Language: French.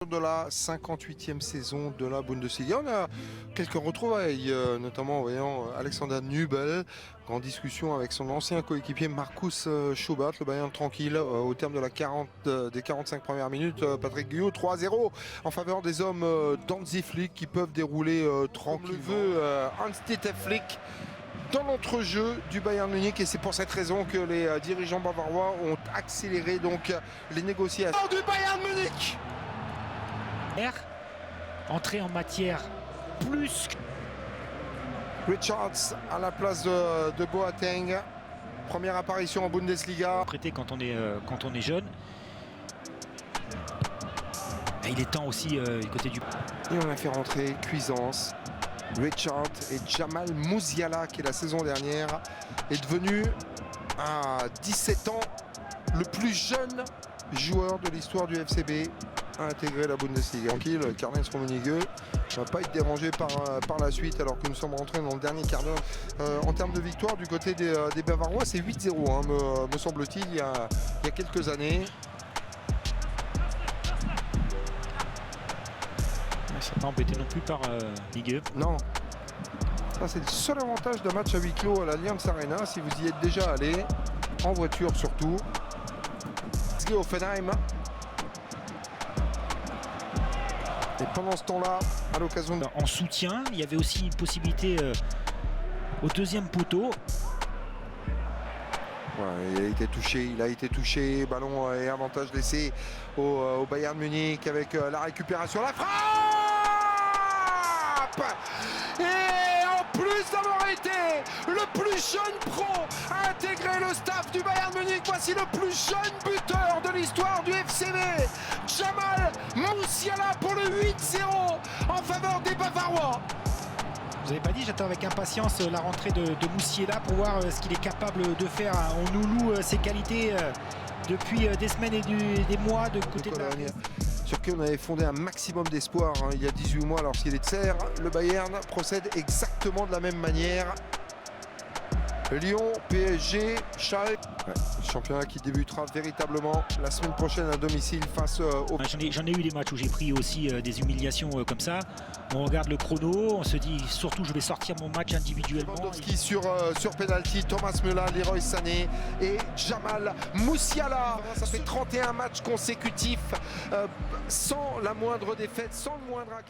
de la 58e saison de la Bundesliga. On a quelques retrouvailles, notamment en voyant Alexander Nübel en discussion avec son ancien coéquipier Markus Schubert, le Bayern tranquille au terme de des 45 premières minutes. Patrick Guyot, 3-0 en faveur des hommes d'Hansi Flick qui peuvent dérouler tranquillement. Le veut Hans-Dieter Flick dans l'entrejeu du Bayern Munich, et c'est pour cette raison que les dirigeants bavarois ont accéléré donc les négociations du Bayern Munich. Entrée en matière plus. Richards à la place de Boateng. Première apparition en Bundesliga. Prêté quand on est jeune. Et il est temps aussi du côté du. Et on a fait rentrer Cuisance, Richard et Jamal Musiala qui la saison dernière est devenu à 17 ans le plus jeune joueur de l'histoire du FCB à intégrer la Bundesliga. Tranquille, Karl-Heinz Rummenigge ne va pas être dérangé par la suite, alors que nous sommes rentrés dans le dernier quart d'heure. En termes de victoire du côté des Bavarois, c'est 8-0 hein, me semble-t-il, il y a quelques années. Ils ne sont pas embêtés non plus par Ligue. Non. Ça, c'est le seul avantage d'un match à huis clos à l'Allianz Arena, si vous y êtes déjà allé, en voiture surtout. Offenheim. Et pendant ce temps-là, à l'occasion de... En soutien, il y avait aussi une possibilité au deuxième poteau. Ouais, il a été touché, ballon et avantage laissé au Bayern Munich avec la récupération, la frappe. Et en plus d'avoir été le plus jeune pro à intégrer le staff du Bayern Munich, voici le plus jeune buteur de l'histoire du FCB, Jamal Musiala, pour le 8-0 en faveur des Bavarois. Vous n'avez pas dit, j'attends avec impatience la rentrée de Musiala pour voir ce qu'il est capable de faire. On nous loue ses qualités depuis des semaines et des mois de côté de la... Sur qui on avait fondé un maximum d'espoir hein, il y a 18 mois lorsqu'il est de Serre. Le Bayern procède exactement de la même manière. Lyon, PSG, Schalke. Ouais, championnat qui débutera véritablement la semaine prochaine à domicile face au... J'en ai eu des matchs où j'ai pris aussi des humiliations comme ça. On regarde le chrono, on se dit surtout je vais sortir mon match individuellement. Lewandowski sur penalty, Thomas Müller, Leroy Sané et Jamal Musiala. Ça fait 31 matchs consécutifs sans la moindre défaite, sans le moindre acquis.